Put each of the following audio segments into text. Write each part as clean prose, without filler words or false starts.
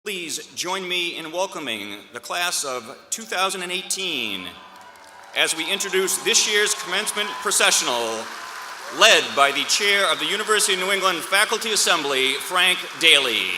Please join me in welcoming the class of 2018 as we introduce this year's commencement processional, led by the chair of the University of New England Faculty Assembly, Frank Daly.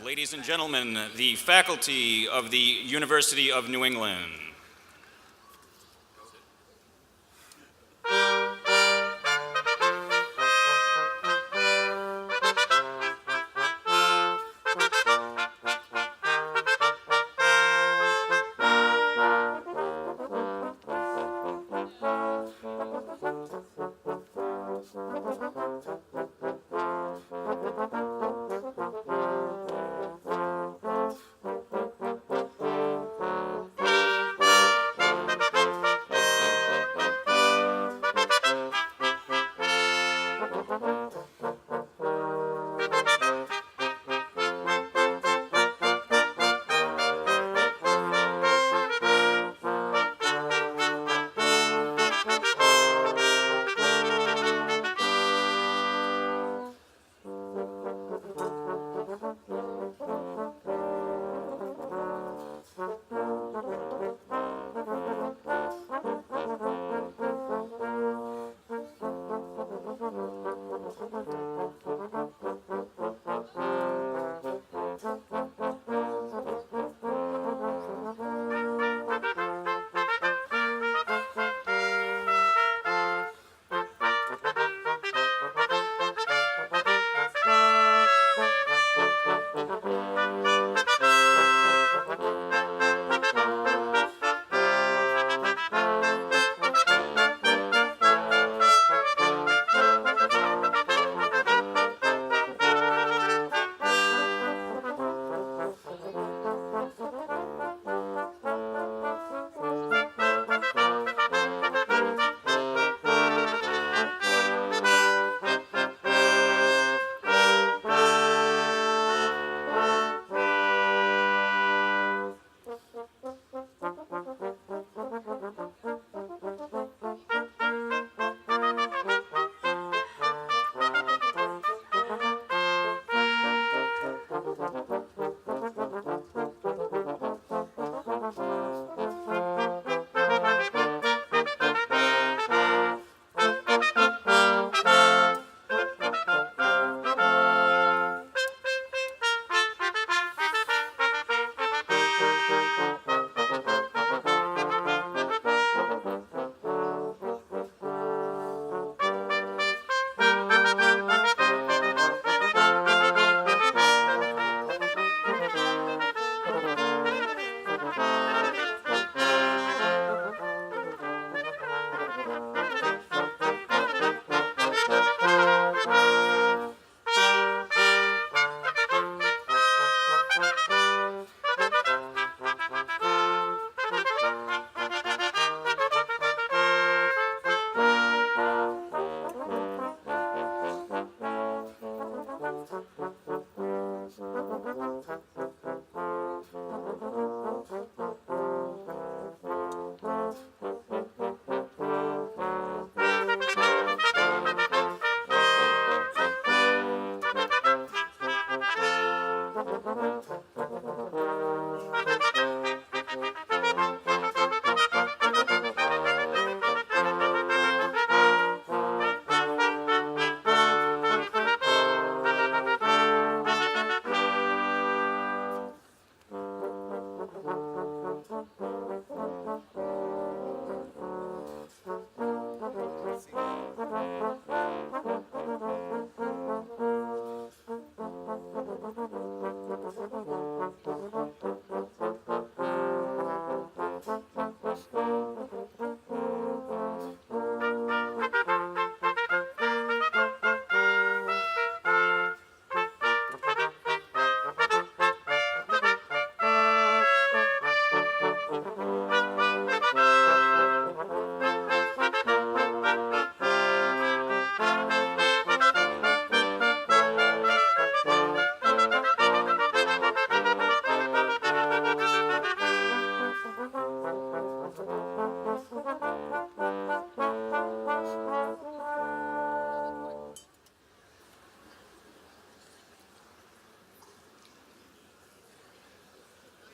Ladies and gentlemen, the faculty of the University of New England.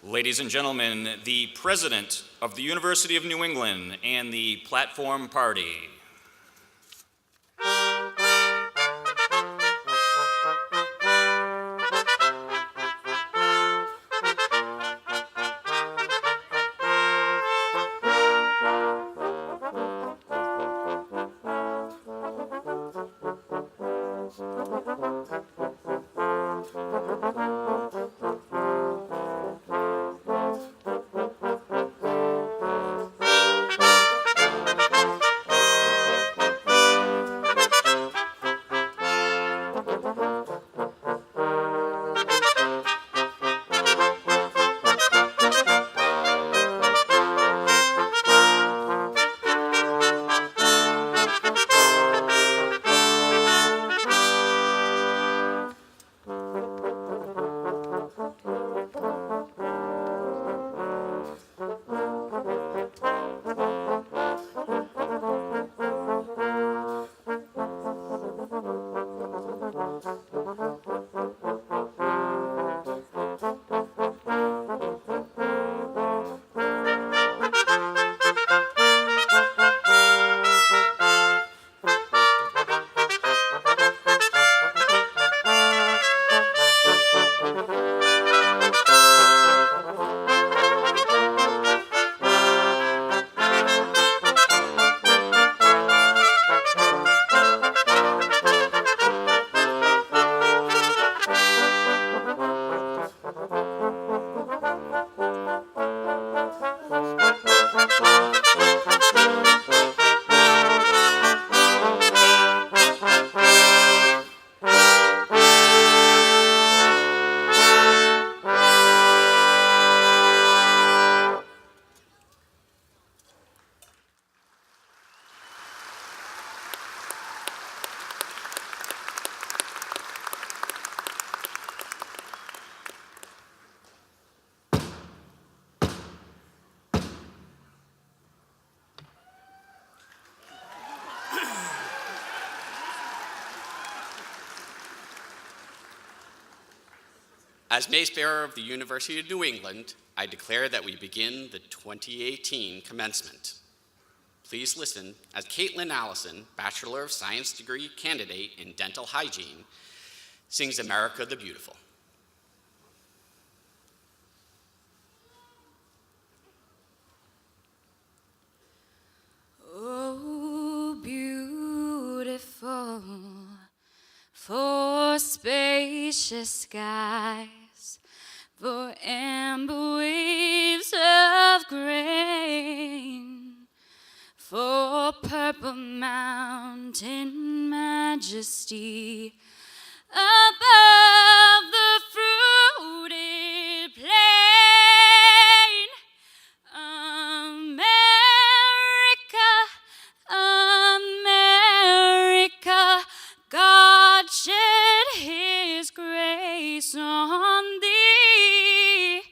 Ladies and gentlemen, the President of the University of New England and the Platform Party. As Mace-Bearer of the University of New England, I declare that we begin the 2018 commencement. Please listen as Caitlin Allison, Bachelor of Science degree candidate in dental hygiene, sings America the Beautiful. Oh, beautiful for spacious skies, for amber waves of grain, for purple mountain majesty above the fruited plain. America, God shed his grace on thee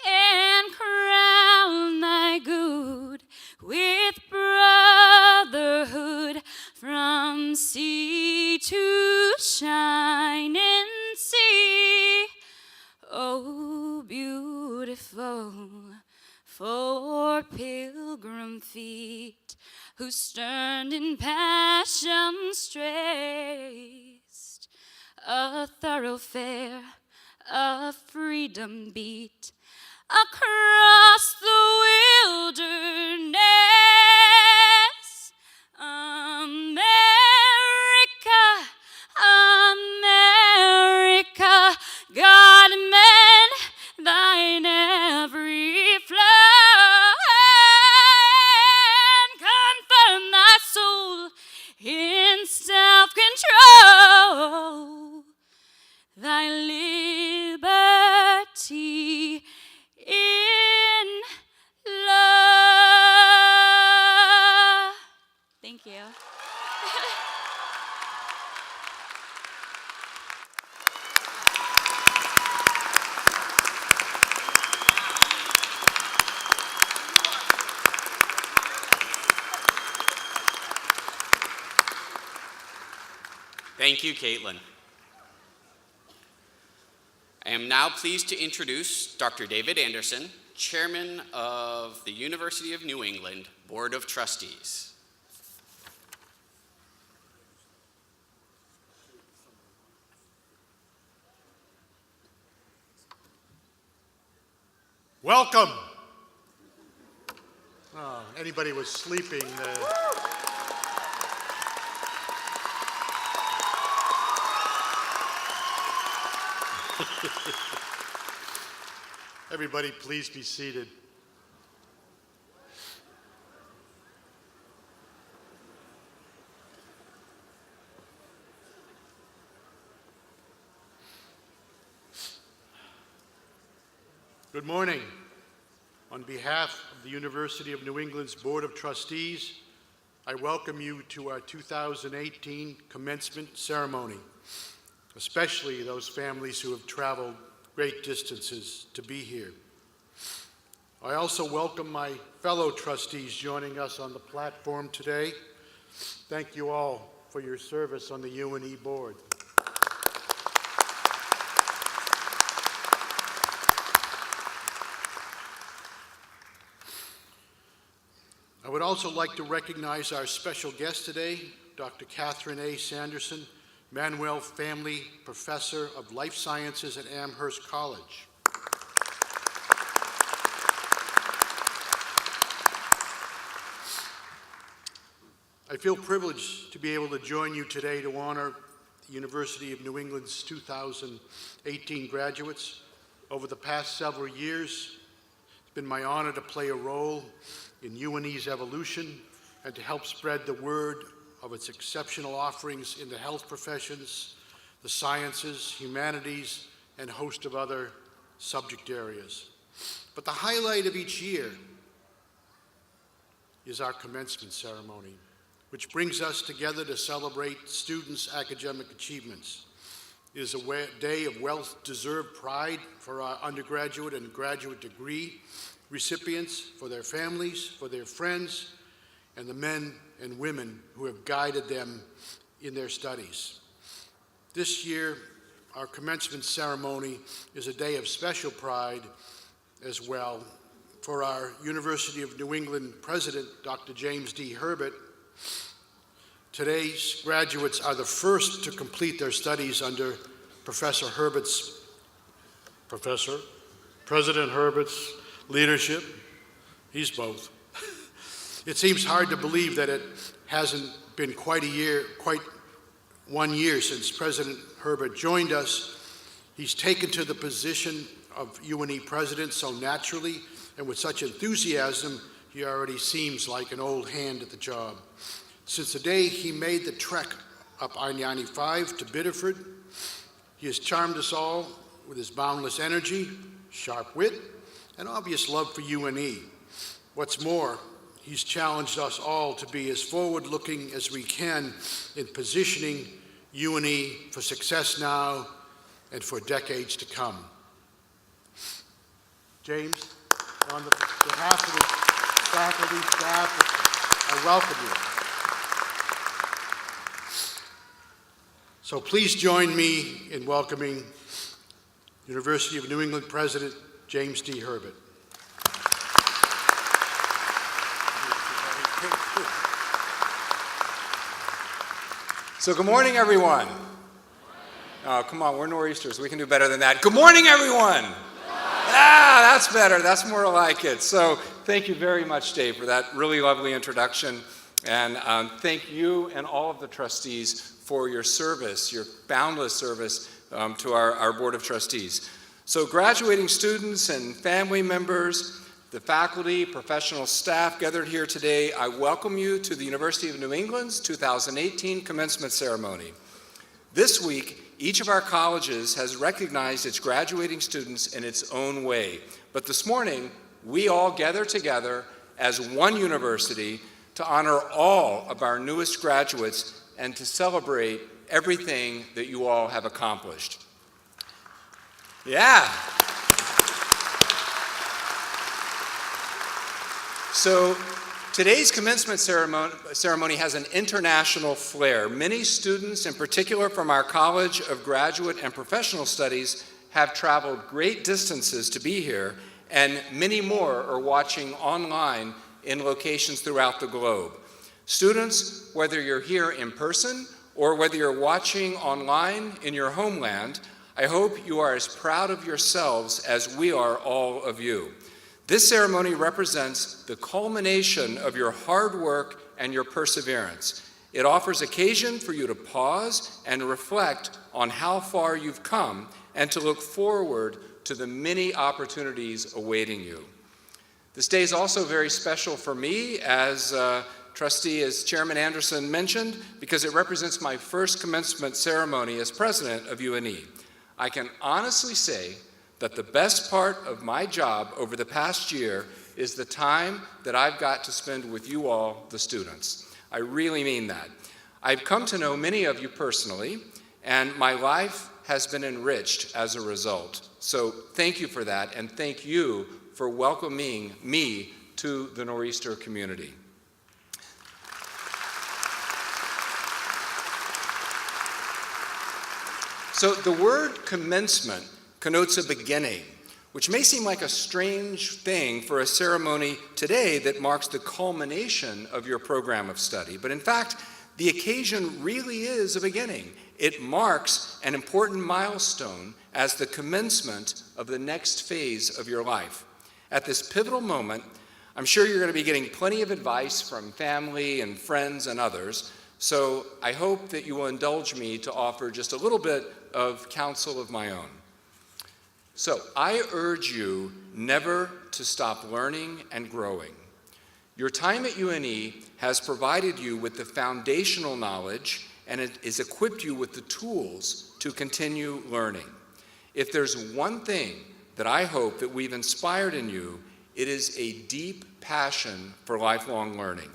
and crown thy good with brotherhood from sea to shining sea. Oh, beautiful for pilgrim feet whose stern in passion strayed, a thoroughfare of freedom beat across the wilderness. America, God meant thine every flow, and confirm thy soul in self-control, thy liberty in love. Thank you. Thank you, Caitlin. am now pleased to introduce Dr. David Anderson, Chairman of the University of New England Board of Trustees. Welcome. Oh, anybody was sleeping. Everybody, please be seated. Good morning. On behalf of the University of New England's Board of Trustees, I welcome you to our 2018 commencement ceremony, especially those families who have traveled great distances to be here. I also welcome my fellow trustees joining us on the platform today. Thank you all for your service on the UNE board. I would also like to recognize our special guest today, Dr. Catherine A. Sanderson, Manuel Family Professor of Life Sciences at Amherst College. I feel privileged to be able to join you today to honor the University of New England's 2018 graduates. Over the past several years, it's been my honor to play a role in UNE's evolution and to help spread the word of its exceptional offerings in the health professions, the sciences, humanities, and a host of other subject areas. But the highlight of each year is our commencement ceremony, which brings us together to celebrate students' academic achievements. It is a day of well-deserved pride for our undergraduate and graduate degree recipients, for their families, for their friends, and the men and women who have guided them in their studies. This year, our commencement ceremony is a day of special pride as well for our University of New England President, Dr. James D. Herbert. Today's graduates are the first to complete their studies under President Herbert's leadership. He's both. It seems hard to believe that it hasn't been quite 1 year since President Herbert joined us. He's taken to the position of UNE president so naturally and with such enthusiasm, he already seems like an old hand at the job. Since the day he made the trek up I-95 to Biddeford, he has charmed us all with his boundless energy, sharp wit, and obvious love for UNE. What's more, he's challenged us all to be as forward-looking as we can in positioning UNE for success now and for decades to come. James, on behalf of the faculty, staff, I welcome you. So please join me in welcoming University of New England President James D. Herbert. So good morning, everyone. Oh, come on, we're Nor'easters. We can do better than that. Good morning, everyone. Ah, that's better. That's more like it. So thank you very much, Dave, for that really lovely introduction. And thank you and all of the trustees for your service, your boundless service to our Board of Trustees. So graduating students and family members, the faculty, professional staff gathered here today, I welcome you to the University of New England's 2018 commencement ceremony. This week, each of our colleges has recognized its graduating students in its own way. But this morning, we all gather together as one university to honor all of our newest graduates and to celebrate everything that you all have accomplished. Yeah. So today's commencement ceremony has an international flair. Many students, in particular from our College of Graduate and Professional Studies, have traveled great distances to be here, and many more are watching online in locations throughout the globe. Students, whether you're here in person or whether you're watching online in your homeland, I hope you are as proud of yourselves as we are all of you. This ceremony represents the culmination of your hard work and your perseverance. It offers occasion for you to pause and reflect on how far you've come and to look forward to the many opportunities awaiting you. This day is also very special for me as Chairman Anderson mentioned, because it represents my first commencement ceremony as president of UNE. I can honestly say that the best part of my job over the past year is the time that I've got to spend with you all, the students. I really mean that. I've come to know many of you personally, and my life has been enriched as a result. So thank you for that, and thank you for welcoming me to the Nor'easter community. So the word commencement connotes a beginning, which may seem like a strange thing for a ceremony today that marks the culmination of your program of study. But in fact, the occasion really is a beginning. It marks an important milestone as the commencement of the next phase of your life. At this pivotal moment, I'm sure you're going to be getting plenty of advice from family and friends and others, so I hope that you will indulge me to offer just a little bit of counsel of my own. So I urge you never to stop learning and growing. Your time at UNE has provided you with the foundational knowledge, and it has equipped you with the tools to continue learning. If there's one thing that I hope that we've inspired in you, it is a deep passion for lifelong learning.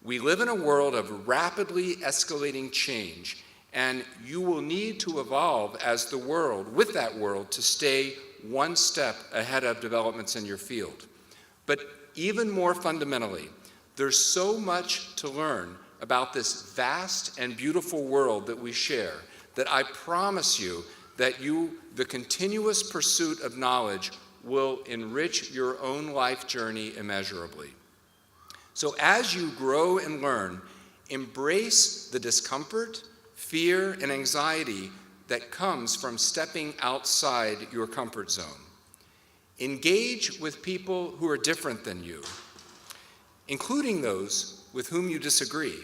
We live in a world of rapidly escalating change, and you will need to evolve as the world, with that world, to stay one step ahead of developments in your field. But even more fundamentally, there's so much to learn about this vast and beautiful world that we share that I promise you that the continuous pursuit of knowledge will enrich your own life journey immeasurably. So as you grow and learn, embrace the discomfort, fear, and anxiety that comes from stepping outside your comfort zone. Engage with people who are different than you, including those with whom you disagree,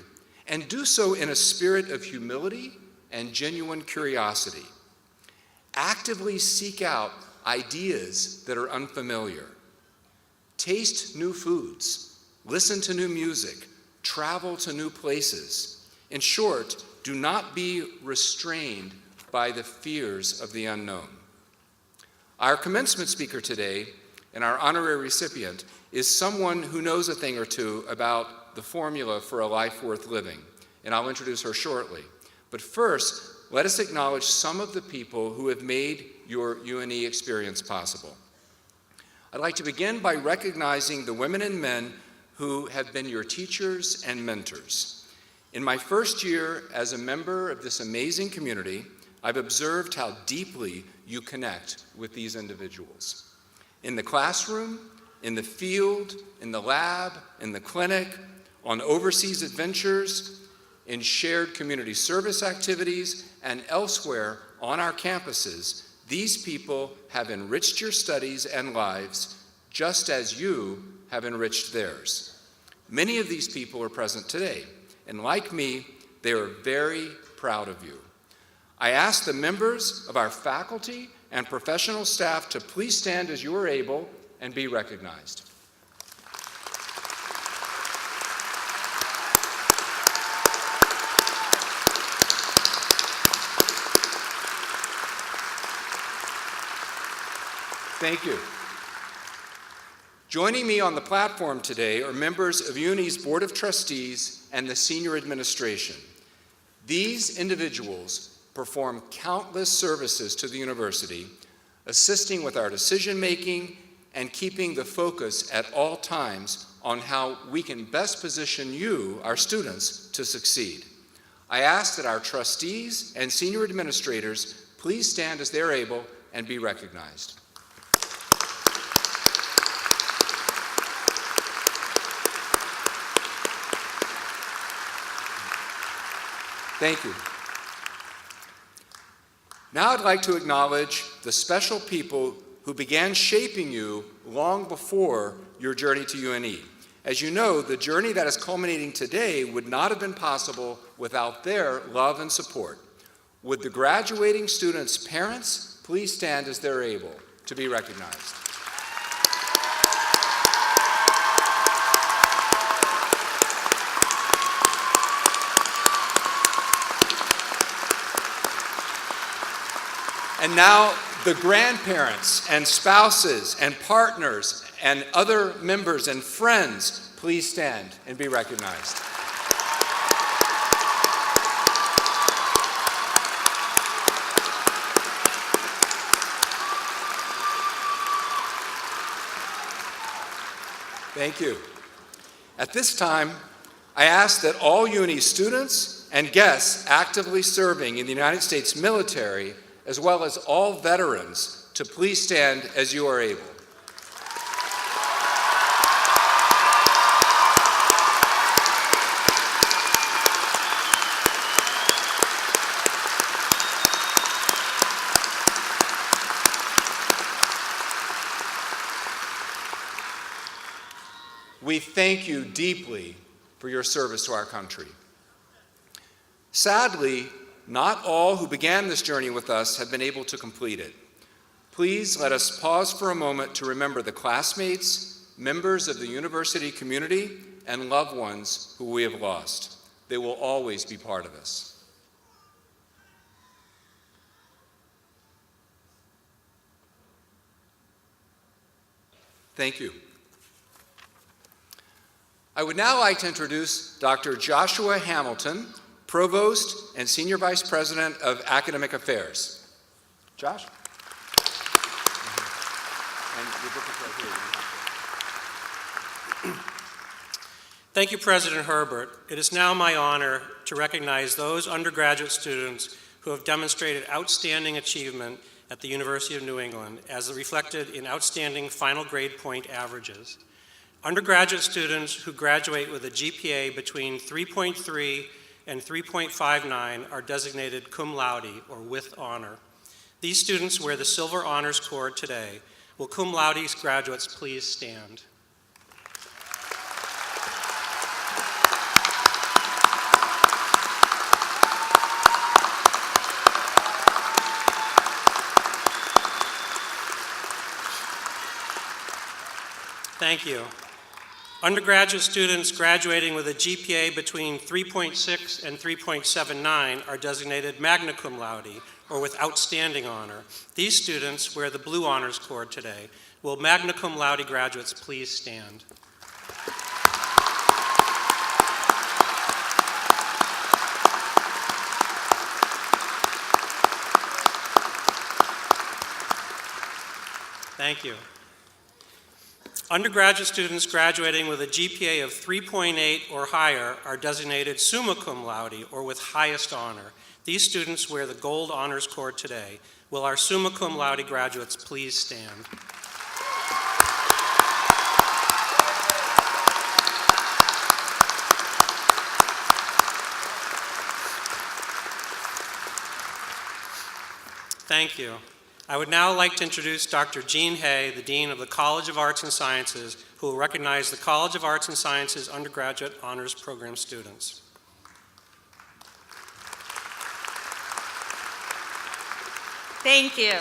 and do so in a spirit of humility and genuine curiosity. Actively seek out ideas that are unfamiliar. Taste new foods, listen to new music, travel to new places. In short, do not be restrained by the fears of the unknown. Our commencement speaker today and our honorary recipient is someone who knows a thing or two about the formula for a life worth living, and I'll introduce her shortly. But first, let us acknowledge some of the people who have made your UNE experience possible. I'd like to begin by recognizing the women and men who have been your teachers and mentors. In my first year as a member of this amazing community, I've observed how deeply you connect with these individuals. In the classroom, in the field, in the lab, in the clinic, on overseas adventures, in shared community service activities, and elsewhere on our campuses, these people have enriched your studies and lives just as you have enriched theirs. Many of these people are present today, and like me, they are very proud of you. I ask the members of our faculty and professional staff to please stand as you are able and be recognized. Thank you. Joining me on the platform today are members of UNE's Board of Trustees and the Senior Administration. These individuals perform countless services to the university, assisting with our decision-making and keeping the focus at all times on how we can best position you, our students, to succeed. I ask that our trustees and senior administrators please stand as they're able and be recognized. Thank you. Now I'd like to acknowledge the special people who began shaping you long before your journey to UNE. As you know, the journey that is culminating today would not have been possible without their love and support. Would the graduating students' parents please stand as they're able to be recognized? And now the grandparents and spouses and partners and other members and friends, please stand and be recognized. Thank you. At this time, I ask that all UNE students and guests actively serving in the United States military, as well as all veterans, to please stand as you are able. We thank you deeply for your service to our country. Sadly, not all who began this journey with us have been able to complete it. Please let us pause for a moment to remember the classmates, members of the university community, and loved ones who we have lost. They will always be part of us. Thank you. I would now like to introduce Dr. Joshua Hamilton, Provost and Senior Vice President of Academic Affairs. Josh? And your book is right here. Thank you, President Herbert. It is now my honor to recognize those undergraduate students who have demonstrated outstanding achievement at the University of New England, as reflected in outstanding final grade point averages. Undergraduate students who graduate with a GPA between 3.3 and 3.59 are designated cum laude, or with honor. These students wear the Silver Honors Cord today. Will cum laude graduates please stand? Thank you. Undergraduate students graduating with a GPA between 3.6 and 3.79 are designated magna cum laude, or with outstanding honor. These students wear the Blue Honors Cord today. Will magna cum laude graduates please stand? Thank you. Undergraduate students graduating with a GPA of 3.8 or higher are designated summa cum laude, or with highest honor. These students wear the Gold Honors Cord today. Will our summa cum laude graduates please stand? Thank you. I would now like to introduce Dr. Jean Hay, the Dean of the College of Arts and Sciences, who will recognize the College of Arts and Sciences Undergraduate Honors Program students. Thank you.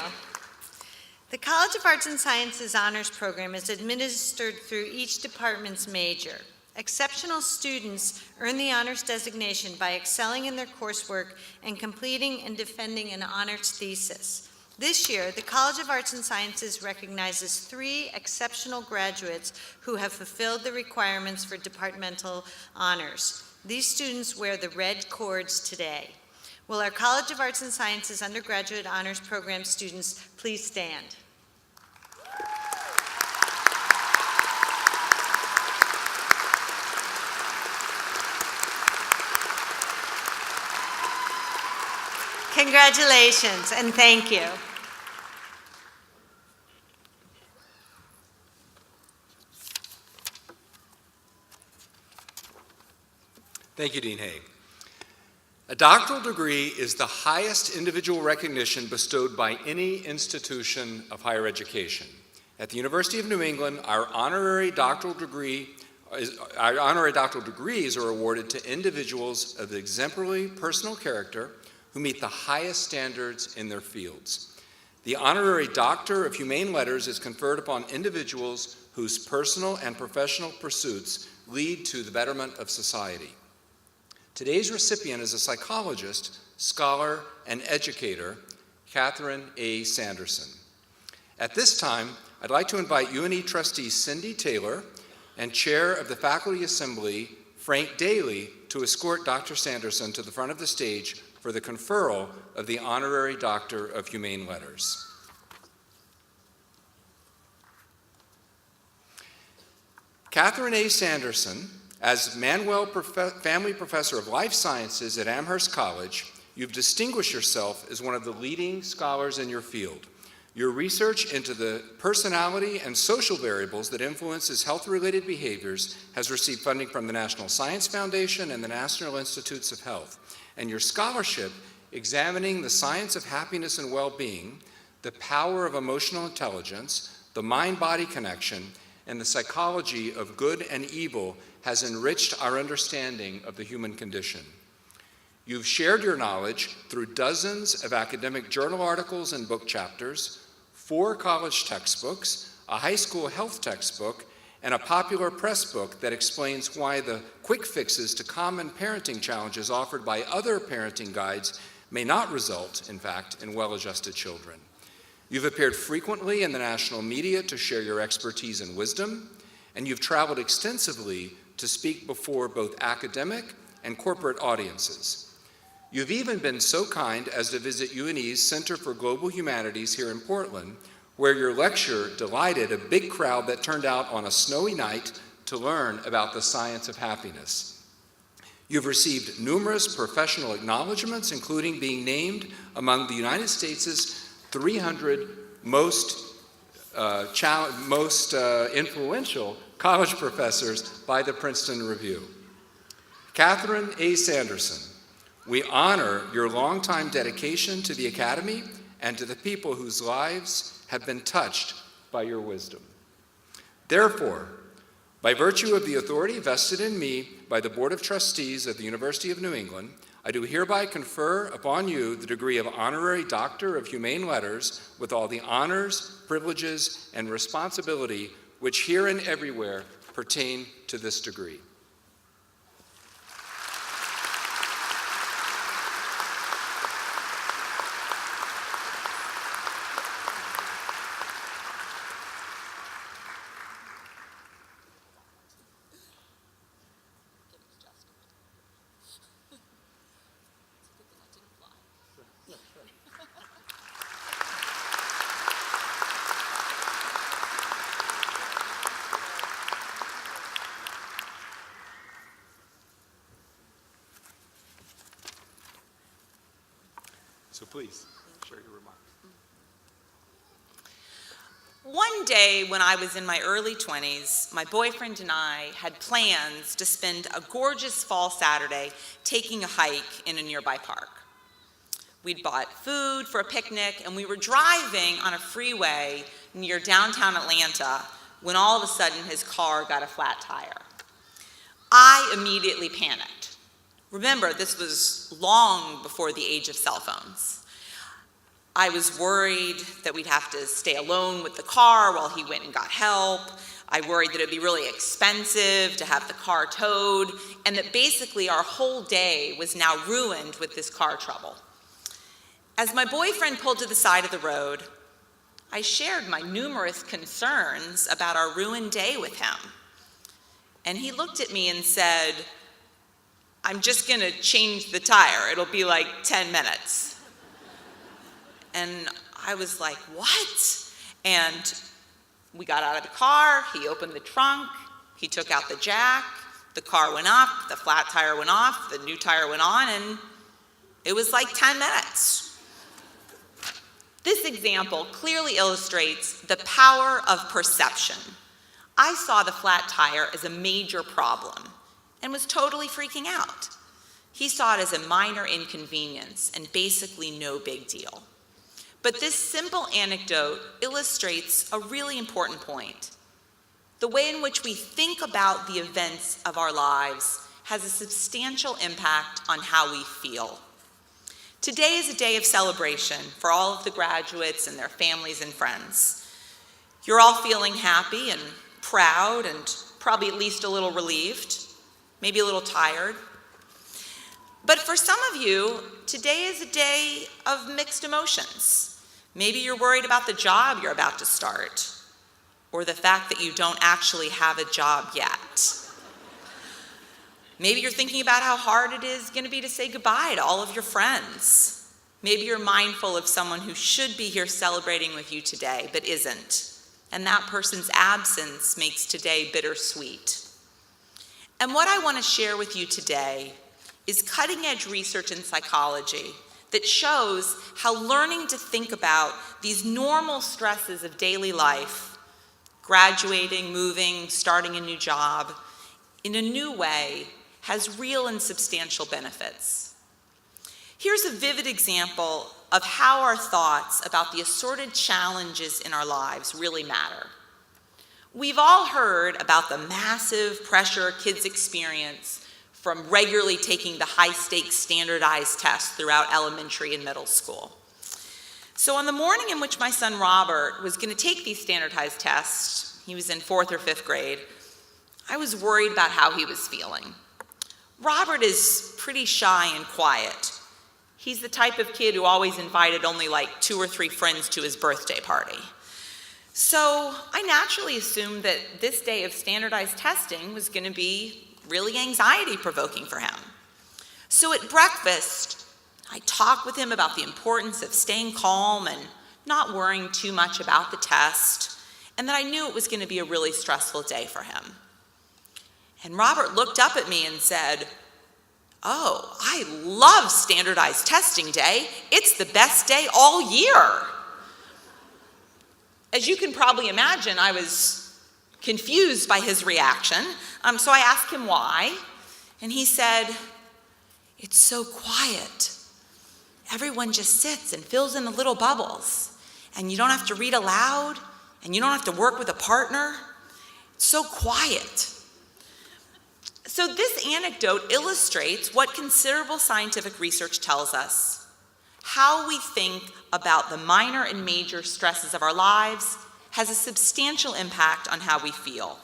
The College of Arts and Sciences Honors Program is administered through each department's major. Exceptional students earn the honors designation by excelling in their coursework and completing and defending an honors thesis. This year, the College of Arts and Sciences recognizes 3 exceptional graduates who have fulfilled the requirements for departmental honors. These students wear the red cords today. Will our College of Arts and Sciences Undergraduate Honors Program students please stand? Congratulations and thank you. Thank you, Dean Haig. A doctoral degree is the highest individual recognition bestowed by any institution of higher education. At the University of New England, our honorary doctoral degrees are awarded to individuals of exemplary personal character who meet the highest standards in their fields. The Honorary Doctor of Humane Letters is conferred upon individuals whose personal and professional pursuits lead to the betterment of society. Today's recipient is a psychologist, scholar, and educator, Catherine A. Sanderson. At this time, I'd like to invite UNE trustee Cindy Taylor and Chair of the Faculty Assembly, Frank Daly, to escort Dr. Sanderson to the front of the stage for the conferral of the Honorary Doctor of Humane Letters. Catherine A. Sanderson, as Manuel Family Professor of Life Sciences at Amherst College, you've distinguished yourself as one of the leading scholars in your field. Your research into the personality and social variables that influences health-related behaviors has received funding from the National Science Foundation and the National Institutes of Health. And your scholarship, examining the science of happiness and well-being, the power of emotional intelligence, the mind-body connection, and the psychology of good and evil, has enriched our understanding of the human condition. You've shared your knowledge through dozens of academic journal articles and book chapters, 4 college textbooks, a high school health textbook, and a popular press book that explains why the quick fixes to common parenting challenges offered by other parenting guides may not result, in fact, in well-adjusted children. You've appeared frequently in the national media to share your expertise and wisdom, and you've traveled extensively to speak before both academic and corporate audiences. You've even been so kind as to visit UNE's Center for Global Humanities here in Portland, where your lecture delighted a big crowd that turned out on a snowy night to learn about the science of happiness. You've received numerous professional acknowledgments, including being named among the United States' 300 most influential college professors by the Princeton Review. Catherine A. Sanderson, we honor your longtime dedication to the Academy and to the people whose lives have been touched by your wisdom. Therefore, by virtue of the authority vested in me by the Board of Trustees of the University of New England, I do hereby confer upon you the degree of Honorary Doctor of Humane Letters with all the honors, privileges, and responsibility which here and everywhere pertain to this degree. So please, share your remarks. One day when I was in my early 20s, my boyfriend and I had plans to spend a gorgeous fall Saturday taking a hike in a nearby park. We'd bought food for a picnic, and we were driving on a freeway near downtown Atlanta when all of a sudden his car got a flat tire. I immediately panicked. Remember, this was long before the age of cell phones. I was worried that we'd have to stay alone with the car while he went and got help. I worried that it'd be really expensive to have the car towed, and that basically our whole day was now ruined with this car trouble. As my boyfriend pulled to the side of the road, I shared my numerous concerns about our ruined day with him. And he looked at me and said, "I'm just gonna change the tire. It'll be like 10 minutes. And I was like, what? And we got out of the car, he opened the trunk, he took out the jack, the car went up, the flat tire went off, the new tire went on, and it was like 10 minutes. This example clearly illustrates the power of perception. I saw the flat tire as a major problem, and was totally freaking out. He saw it as a minor inconvenience and basically no big deal. But this simple anecdote illustrates a really important point. The way in which we think about the events of our lives has a substantial impact on how we feel. Today is a day of celebration for all of the graduates and their families and friends. You're all feeling happy and proud and probably at least a little relieved, maybe a little tired. But for some of you, today is a day of mixed emotions. Maybe you're worried about the job you're about to start, or the fact that you don't actually have a job yet. Maybe you're thinking about how hard it is going to be to say goodbye to all of your friends. Maybe you're mindful of someone who should be here celebrating with you today, but isn't. And that person's absence makes today bittersweet. And what I want to share with you today is cutting-edge research in psychology that shows how learning to think about these normal stresses of daily life, graduating, moving, starting a new job, in a new way, has real and substantial benefits. Here's a vivid example of how our thoughts about the assorted challenges in our lives really matter. We've all heard about the massive pressure kids experience from regularly taking the high-stakes standardized tests throughout elementary and middle school. So on the morning in which my son Robert was going to take these standardized tests, he was in 4th or 5th grade, I was worried about how he was feeling. Robert is pretty shy and quiet. He's the type of kid who always invited only like 2 or 3 friends to his birthday party. So I naturally assumed that this day of standardized testing was going to be really anxiety-provoking for him. So at breakfast, I talked with him about the importance of staying calm and not worrying too much about the test, and that I knew it was going to be a really stressful day for him. And Robert looked up at me and said, "Oh, I love standardized testing day. It's the best day all year." As you can probably imagine, I was confused by his reaction, so I asked him why, and he said, "It's so quiet. Everyone just sits and fills in the little bubbles, and you don't have to read aloud, and you don't have to work with a partner. It's so quiet." So this anecdote illustrates what considerable scientific research tells us. How we think about the minor and major stresses of our lives has a substantial impact on how we feel.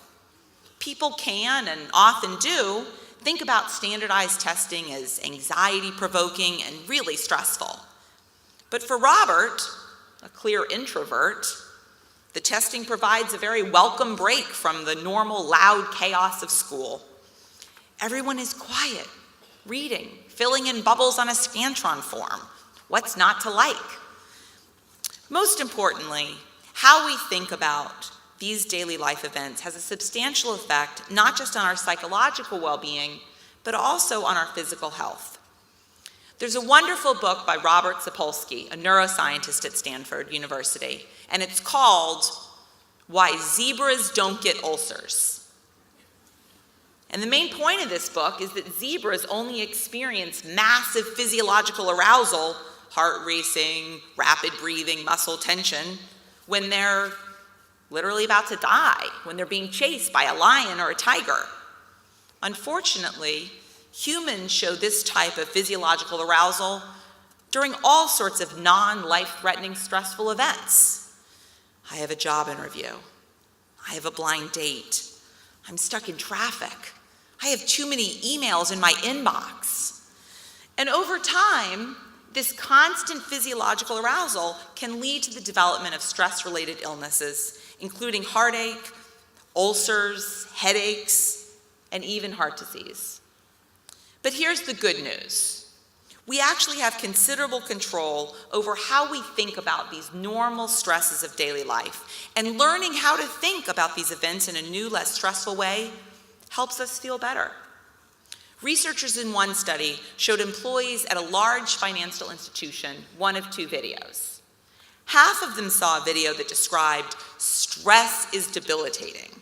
People can, and often do, think about standardized testing as anxiety-provoking and really stressful. But for Robert, a clear introvert, the testing provides a very welcome break from the normal loud chaos of school. Everyone is quiet, reading, filling in bubbles on a Scantron form. What's not to like? Most importantly, how we think about these daily life events has a substantial effect not just on our psychological well-being, but also on our physical health. There's a wonderful book by Robert Sapolsky, a neuroscientist at Stanford University, and it's called Why Zebras Don't Get Ulcers. And the main point of this book is that zebras only experience massive physiological arousal, heart racing, rapid breathing, muscle tension, when they're literally about to die, when they're being chased by a lion or a tiger. Unfortunately, humans show this type of physiological arousal during all sorts of non-life-threatening stressful events. I have a job interview. I have a blind date. I'm stuck in traffic. I have too many emails in my inbox. And over time, this constant physiological arousal can lead to the development of stress-related illnesses, including heartache, ulcers, headaches, and even heart disease. But here's the good news. We actually have considerable control over how we think about these normal stresses of daily life, and learning how to think about these events in a new, less stressful way helps us feel better. Researchers in one study showed employees at a large financial institution one of 2 videos. Half of them saw a video that described stress is debilitating.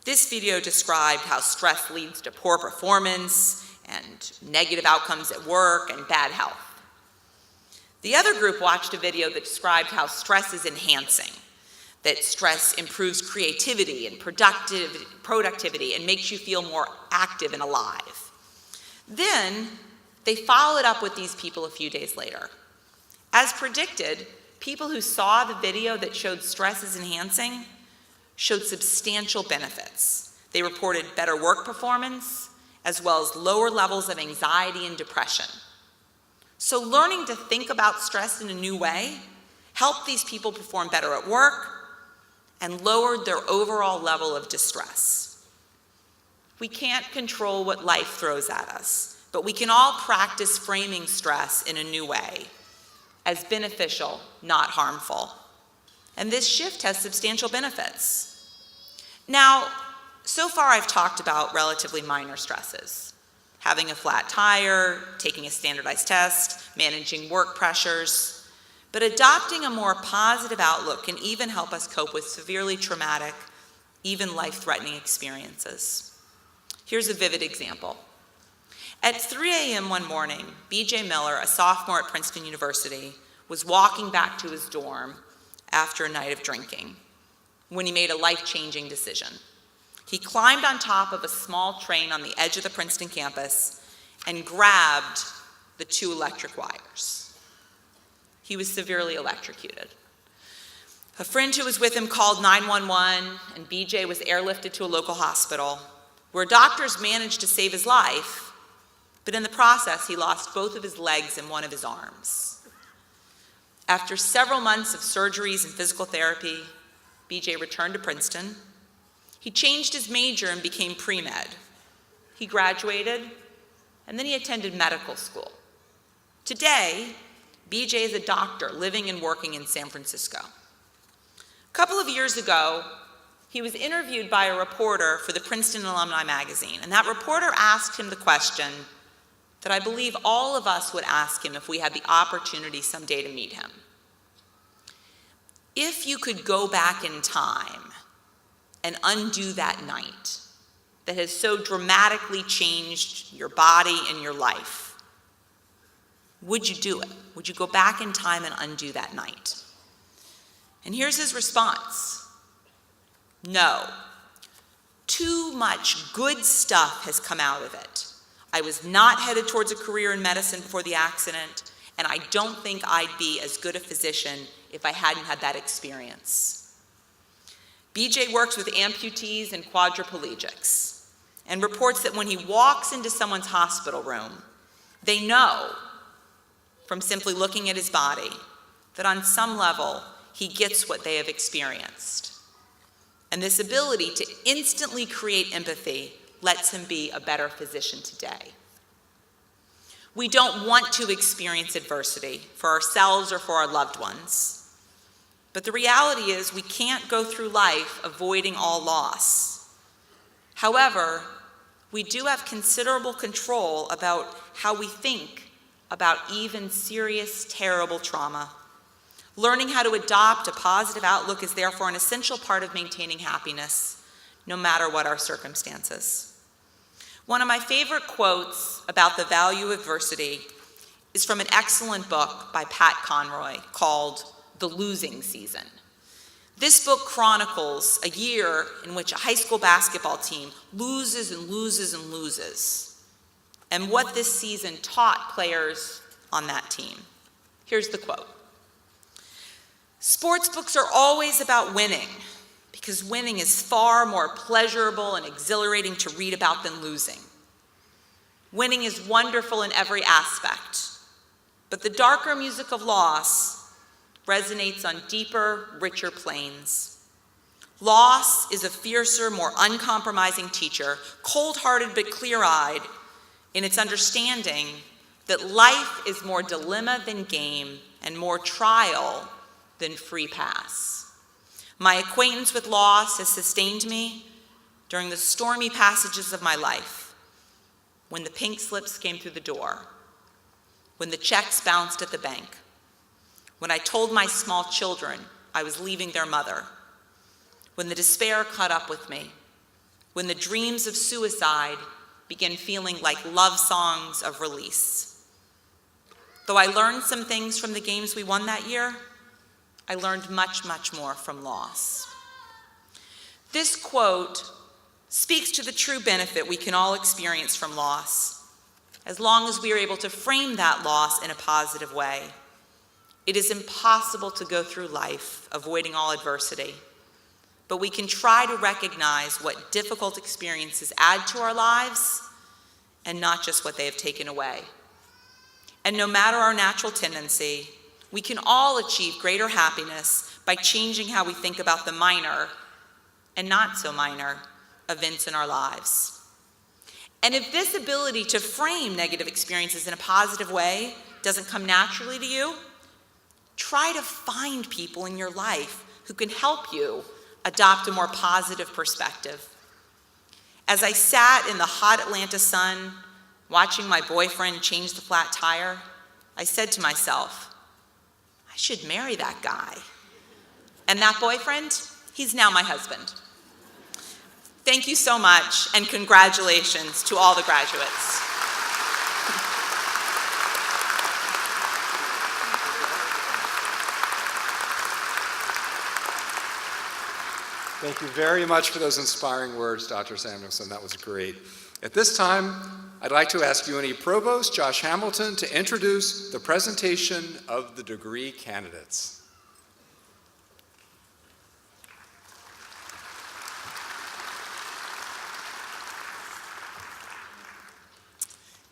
This video described how stress leads to poor performance and negative outcomes at work and bad health. The other group watched a video that described how stress is enhancing, that stress improves creativity and productivity and makes you feel more active and alive. Then they followed up with these people a few days later. As predicted, people who saw the video that showed stress is enhancing showed substantial benefits. They reported better work performance, as well as lower levels of anxiety and depression. So learning to think about stress in a new way helped these people perform better at work and lowered their overall level of distress. We can't control what life throws at us, but we can all practice framing stress in a new way, as beneficial, not harmful. And this shift has substantial benefits. Now, so far I've talked about relatively minor stresses: having a flat tire, taking a standardized test, managing work pressures. But adopting a more positive outlook can even help us cope with severely traumatic, even life-threatening experiences. Here's a vivid example. At 3 a.m. one morning, B.J. Miller, a sophomore at Princeton University, was walking back to his dorm after a night of drinking when he made a life-changing decision. He climbed on top of a small train on the edge of the Princeton campus and grabbed the 2 electric wires. He was severely electrocuted. A friend who was with him called 911, and BJ was airlifted to a local hospital, where doctors managed to save his life, but in the process, he lost both of his legs and one of his arms. After several months of surgeries and physical therapy, BJ returned to Princeton. He changed his major and became pre-med. He graduated, and then he attended medical school. Today, BJ is a doctor living and working in San Francisco. A couple of years ago, he was interviewed by a reporter for the Princeton Alumni magazine, and that reporter asked him the question that I believe all of us would ask him if we had the opportunity someday to meet him. If you could go back in time and undo that night that has so dramatically changed your body and your life, would you do it? Would you go back in time and undo that night? And here's his response: no. Too much good stuff has come out of it. I was not headed towards a career in medicine before the accident, and I don't think I'd be as good a physician if I hadn't had that experience. BJ works with amputees and quadriplegics and reports that when he walks into someone's hospital room, they know from simply looking at his body that on some level he gets what they have experienced. And this ability to instantly create empathy lets him be a better physician today. We don't want to experience adversity for ourselves or for our loved ones. But the reality is we can't go through life avoiding all loss. However, we do have considerable control about how we think about even serious, terrible trauma. Learning how to adopt a positive outlook is therefore an essential part of maintaining happiness, no matter what our circumstances. One of my favorite quotes about the value of adversity is from an excellent book by Pat Conroy called The Losing Season. This book chronicles a year in which a high school basketball team loses and loses and loses, and what this season taught players on that team. Here's the quote: "Sports books are always about winning, because winning is far more pleasurable and exhilarating to read about than losing. Winning is wonderful in every aspect, but the darker music of loss resonates on deeper, richer planes. Loss is a fiercer, more uncompromising teacher, cold-hearted but clear-eyed in its understanding that life is more dilemma than game and more trial than free pass. My acquaintance with loss has sustained me during the stormy passages of my life, when the pink slips came through the door, when the checks bounced at the bank, when I told my small children I was leaving their mother, when the despair caught up with me, when the dreams of suicide begin feeling like love songs of release. Though I learned some things from the games we won that year, I learned much, much more from loss. This quote speaks to the true benefit we can all experience from loss, as long as we are able to frame that loss in a positive way. It is impossible to go through life avoiding all adversity, but we can try to recognize what difficult experiences add to our lives and not just what they have taken away. And no matter our natural tendency, we can all achieve greater happiness by changing how we think about the minor and not so minor events in our lives. And if this ability to frame negative experiences in a positive way doesn't come naturally to you, try to find people in your life who can help you adopt a more positive perspective. As I sat in the hot Atlanta sun, watching my boyfriend change the flat tire, I said to myself, I should marry that guy. And that boyfriend, he's now my husband. Thank you so much, and congratulations to all the graduates. Thank you very much for those inspiring words, Dr. Samuelson. That was great. At this time, I'd like to ask UNE Provost Josh Hamilton to introduce the presentation of the degree candidates.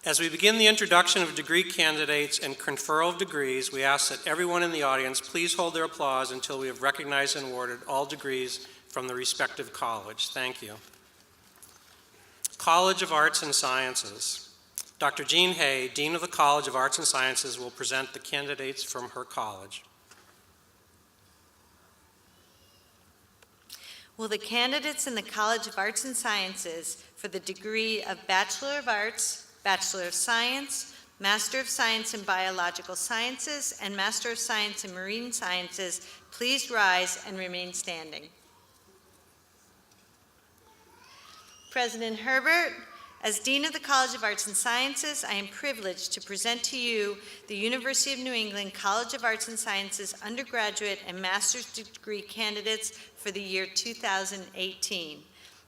As we begin the introduction of degree candidates and conferral of degrees, we ask that everyone in the audience please hold their applause until we have recognized and awarded all degrees from the respective college. Thank you. College of Arts and Sciences. Dr. Jean Hay, Dean of the College of Arts and Sciences, will present the candidates from her college. Will the candidates in the College of Arts and Sciences for the degree of Bachelor of Arts, Bachelor of Science, Master of Science in Biological Sciences, and Master of Science in Marine Sciences please rise and remain standing? President Herbert, as Dean of the College of Arts and Sciences, I am privileged to present to you the University of New England College of Arts and Sciences undergraduate and master's degree candidates for the year 2018.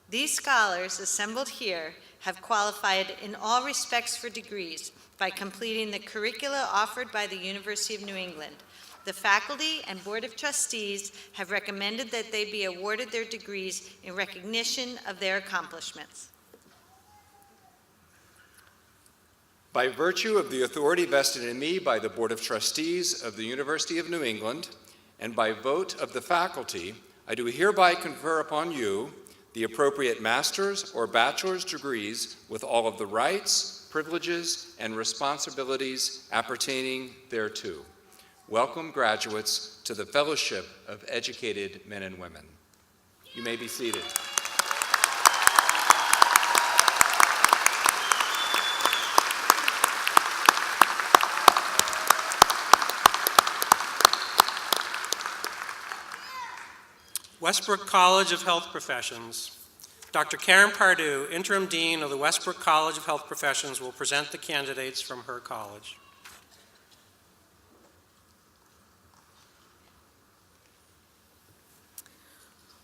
These scholars assembled here have qualified in all respects for degrees by completing the curricula offered by the University of New England. The faculty and Board of Trustees have recommended that they be awarded their degrees in recognition of their accomplishments. By virtue of the authority vested in me by the Board of Trustees of the University of New England and by vote of the faculty, I do hereby confer upon you the appropriate master's or bachelor's degrees with all of the rights, privileges, and responsibilities appertaining thereto. Welcome, graduates, to the Fellowship of Educated Men and Women. You may be seated. Westbrook College of Health Professions. Dr. Karen Pardue, Interim Dean of the Westbrook College of Health Professions, will present the candidates from her college.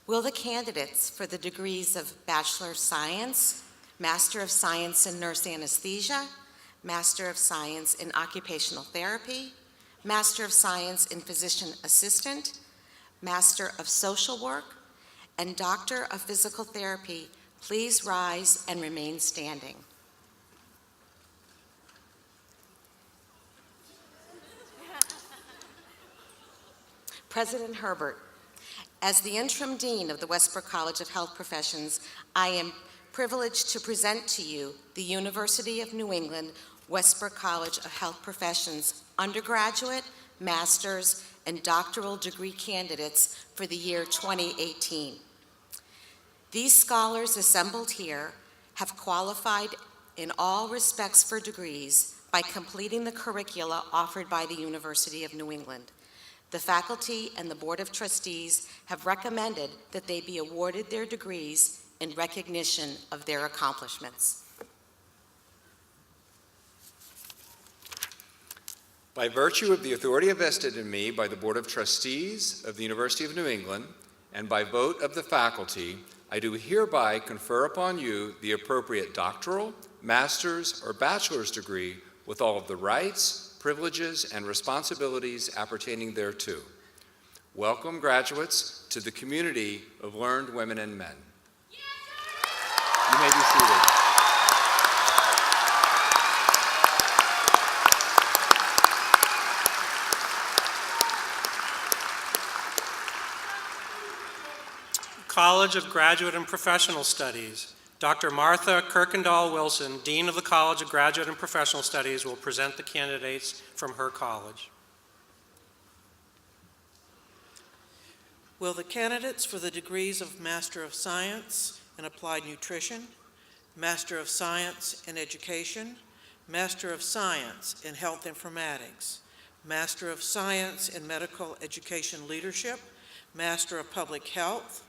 Will the candidates for the degrees of Bachelor of Science, Master of Science in Nurse Anesthesia, Master of Science in Occupational Therapy, Master of Science in Physician Assistant, Master of Social Work, and Doctor of Physical Therapy please rise and remain standing? President Herbert, as the Interim Dean of the Westbrook College of Health Professions, I am privileged to present to you the University of New England Westbrook College of Health Professions undergraduate, master's, and doctoral degree candidates for the year 2018. These scholars assembled here have qualified in all respects for degrees by completing the curricula offered by the University of New England. The faculty and the Board of Trustees have recommended that they be awarded their degrees in recognition of their accomplishments. By virtue of the authority vested in me by the Board of Trustees of the University of New England and by vote of the faculty, I do hereby confer upon you the appropriate doctoral, master's, or bachelor's degree with all of the rights, privileges, and responsibilities appertaining thereto. Welcome, graduates, to the community of learned women and men. You may be seated. College of Graduate and Professional Studies. Dr. Martha Kirkendall Wilson, Dean of the College of Graduate and Professional Studies, will present the candidates from her college. Will the candidates for the degrees of Master of Science in Applied Nutrition, Master of Science in Education, Master of Science in Health Informatics, Master of Science in Medical Education Leadership, Master of Public Health,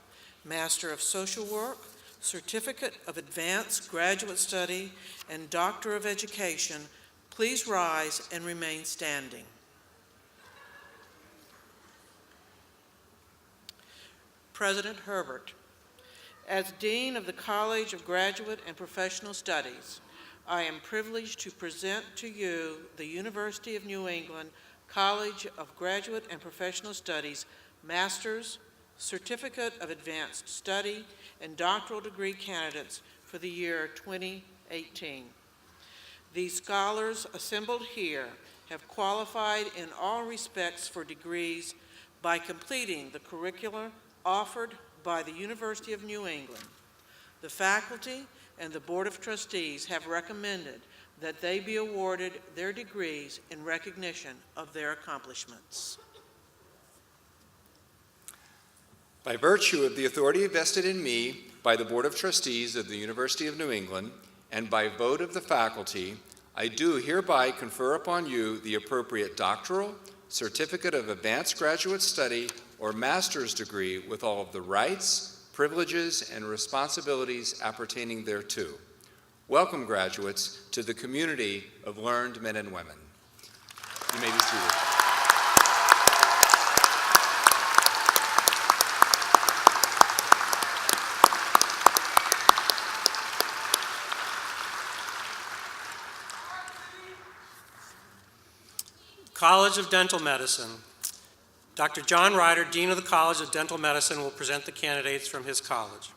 Master of Social Work, Certificate of Advanced Graduate Study, and Doctor of Education, please rise and remain standing. President Herbert, as Dean of the College of Graduate and Professional Studies, I am privileged to present to you the University of New England College of Graduate and Professional Studies Master's, Certificate of Advanced Study, and doctoral degree candidates for the year 2018. These scholars assembled here have qualified in all respects for degrees by completing the curricula offered by the University of New England. The faculty and the Board of Trustees have recommended that they be awarded their degrees in recognition of their accomplishments. By virtue of the authority vested in me by the Board of Trustees of the University of New England and by vote of the faculty, I do hereby confer upon you the appropriate doctoral, Certificate of Advanced Graduate Study, or master's degree with all of the rights, privileges, and responsibilities appertaining thereto. Welcome, graduates, to the community of learned men and women. You may be seated. College of Dental Medicine. Dr. John Ryder, Dean of the College of Dental Medicine, will present the candidates from his college.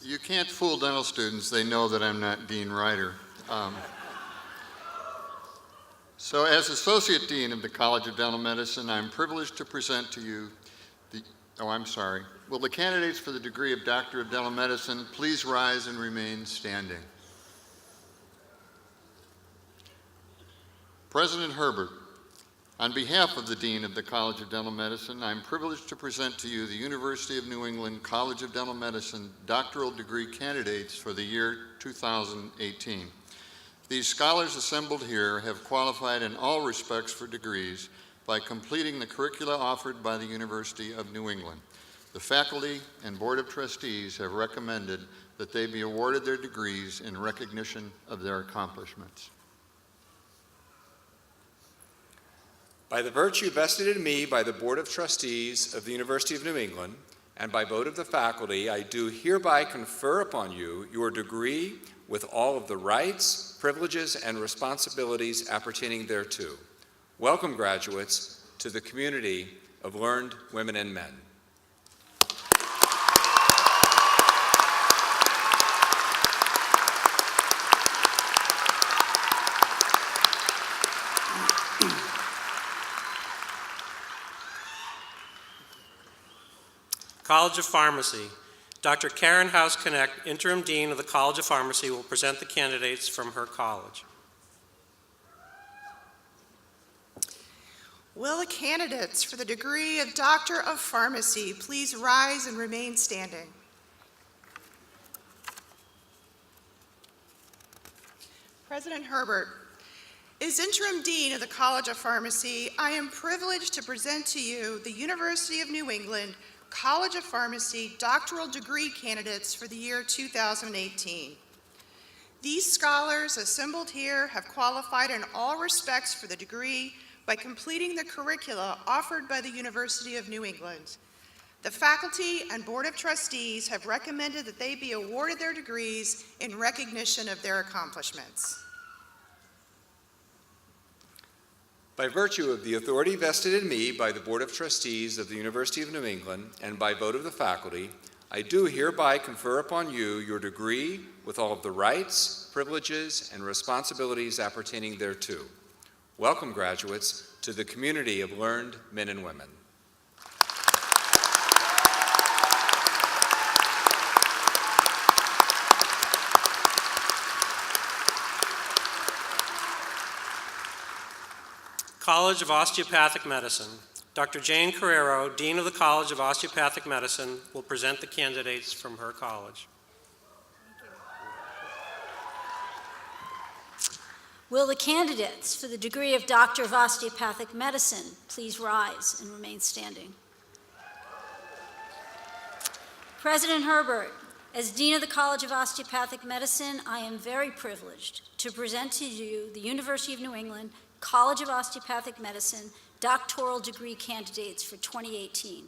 You can't fool dental students. They know that I'm not Dean Ryder. So as Associate Dean of the College of Dental Medicine, I'm privileged to present to you Will the candidates for the degree of Doctor of Dental Medicine please rise and remain standing? President Herbert, on behalf of the Dean of the College of Dental Medicine, I'm privileged to present to you the University of New England College of Dental Medicine doctoral degree candidates for the year 2018. These scholars assembled here have qualified in all respects for degrees by completing the curricula offered by the University of New England. The faculty and Board of Trustees have recommended that they be awarded their degrees in recognition of their accomplishments. By the virtue vested in me by the Board of Trustees of the University of New England and by vote of the faculty, I do hereby confer upon you your degree with all of the rights, privileges, and responsibilities appertaining thereto. Welcome, graduates, to the community of learned women and men. College of Pharmacy. Dr. Karen House-Connect, Interim Dean of the College of Pharmacy, will present the candidates from her college. Will the candidates for the degree of Doctor of Pharmacy please rise and remain standing? President Herbert, As Interim Dean of the College of Pharmacy, I am privileged to present to you the University of New England College of Pharmacy doctoral degree candidates for the year 2018. These scholars assembled here have qualified in all respects for the degree by completing the curricula offered by the University of New England. The faculty and Board of Trustees have recommended that they be awarded their degrees in recognition of their accomplishments. By virtue of the authority vested in me by the Board of Trustees of the University of New England and by vote of the faculty, I do hereby confer upon you your degree with all of the rights, privileges, and responsibilities appertaining thereto. Welcome, graduates, to the community of learned men and women. College of Osteopathic Medicine. Dr. Jane Carrero, Dean of the College of Osteopathic Medicine, will present the candidates from her college. Will the candidates for the degree of Doctor of Osteopathic Medicine please rise and remain standing? President Herbert, as Dean of the College of Osteopathic Medicine, I am very privileged to present to you the University of New England College of Osteopathic Medicine doctoral degree candidates for 2018.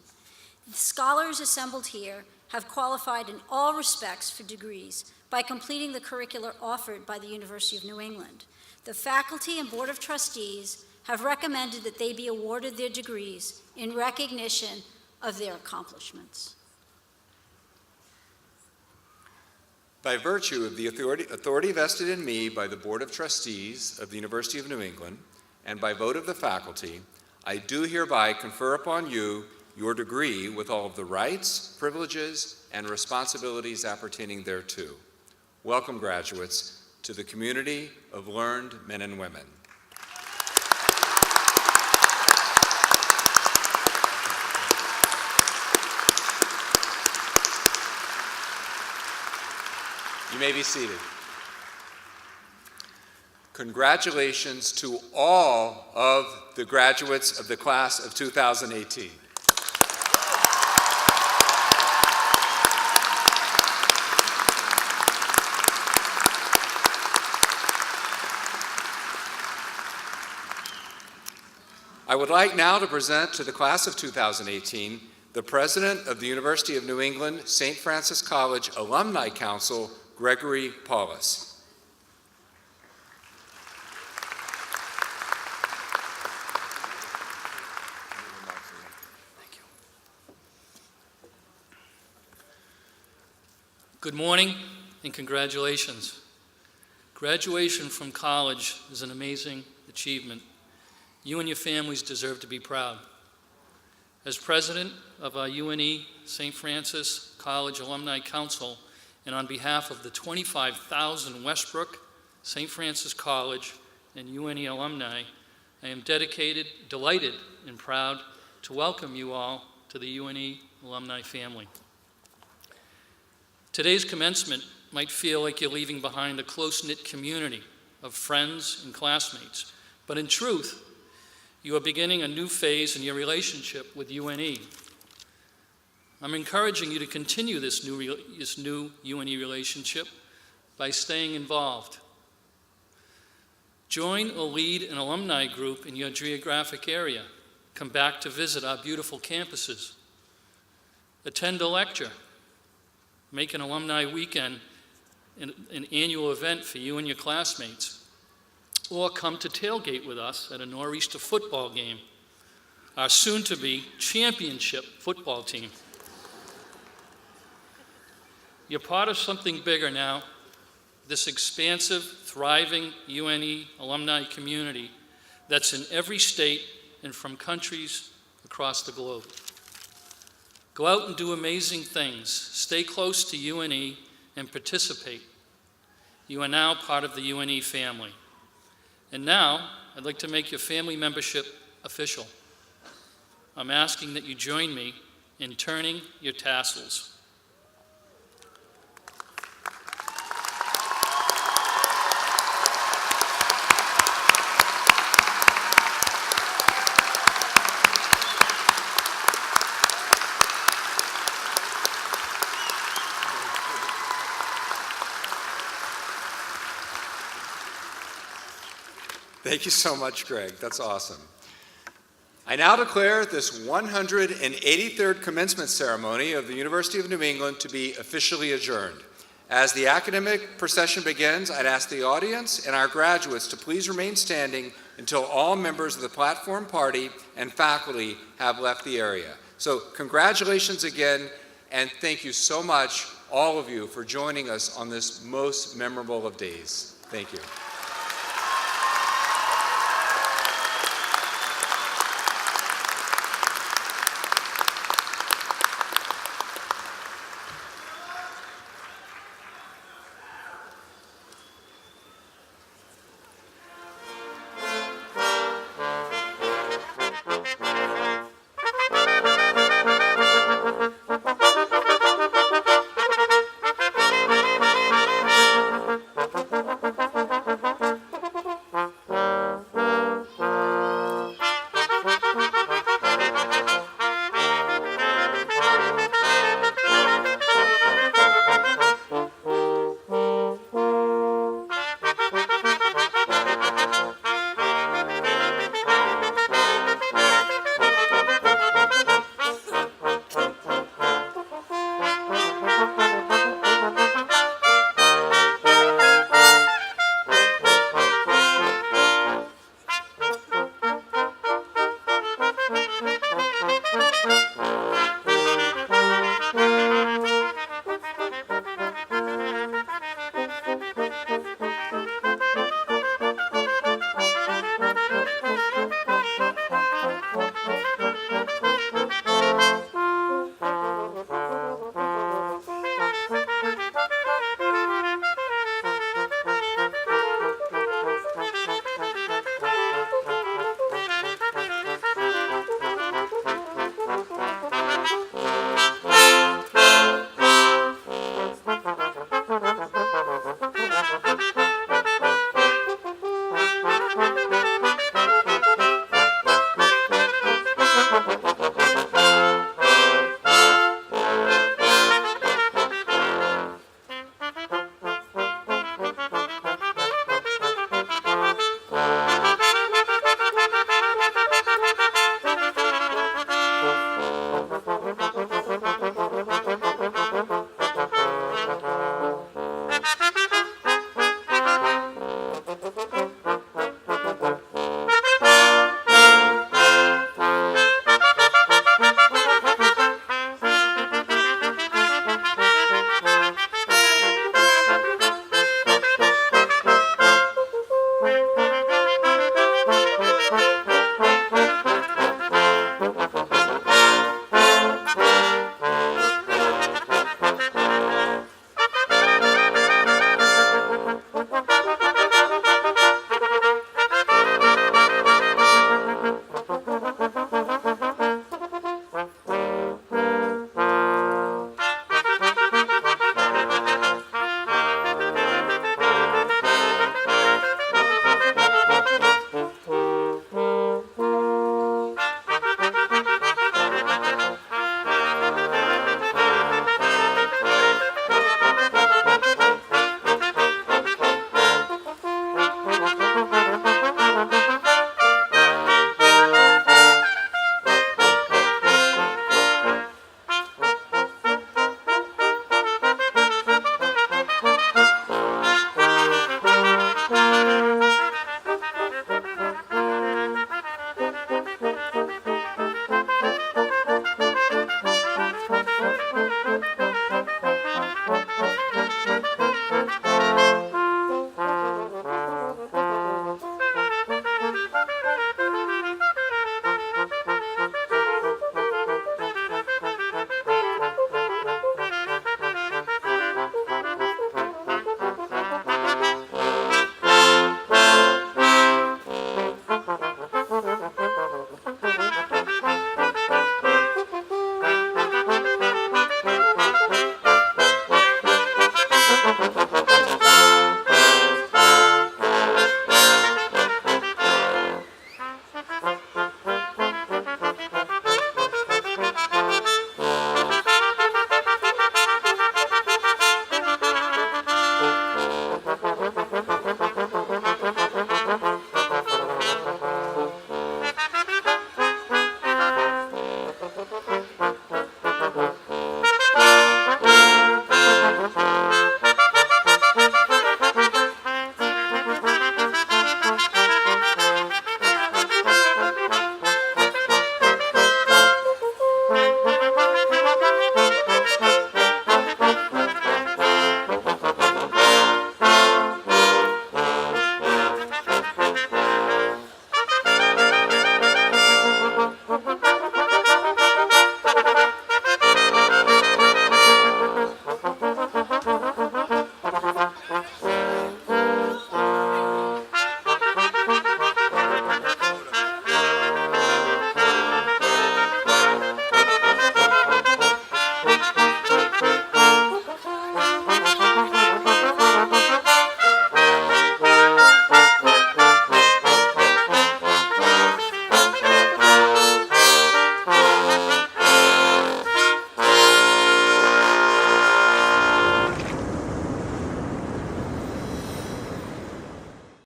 The scholars assembled here have qualified in all respects for degrees by completing the curricula offered by the University of New England. The faculty and Board of Trustees have recommended that they be awarded their degrees in recognition of their accomplishments. By virtue of the authority vested in me by the Board of Trustees of the University of New England and by vote of the faculty, I do hereby confer upon you your degree with all of the rights, privileges, and responsibilities appertaining thereto. Welcome, graduates, to the community of learned men and women. You may be seated. Congratulations to all of the graduates of the class of 2018. I would like now to present to the class of 2018 the President of the University of New England St. Francis College Alumni Council, Gregory Paulus. Good morning and congratulations. Graduation from college is an amazing achievement. You and your families deserve to be proud. As president of our UNE St. Francis College Alumni Council, and on behalf of the 25,000 Westbrook, St. Francis College, and UNE alumni, I am delighted, and proud to welcome you all to the UNE alumni family. Today's commencement might feel like you're leaving behind a close-knit community of friends and classmates, but in truth, you are beginning a new phase in your relationship with UNE. I'm encouraging you to continue this new UNE relationship by staying involved. Join or lead an alumni group in your geographic area. Come back to visit our beautiful campuses. Attend a lecture. Make an alumni weekend an annual event for you and your classmates. Or come to tailgate with us at a Nor'easter football game, our soon-to-be championship football team. You're part of something bigger now, this expansive, thriving UNE alumni community that's in every state and from countries across the globe. Go out and do amazing things. Stay close to UNE and participate. You are now part of the UNE family. And now, I'd like to make your family membership official. I'm asking that you join me in turning your tassels. Thank you so much, Greg. That's awesome. I now declare this 183rd commencement ceremony of the University of New England to be officially adjourned. As the academic procession begins, I'd ask the audience and our graduates to please remain standing until all members of the platform party and faculty have left the area. So congratulations again, and thank you so much, all of you, for joining us on this most memorable of days. Thank you.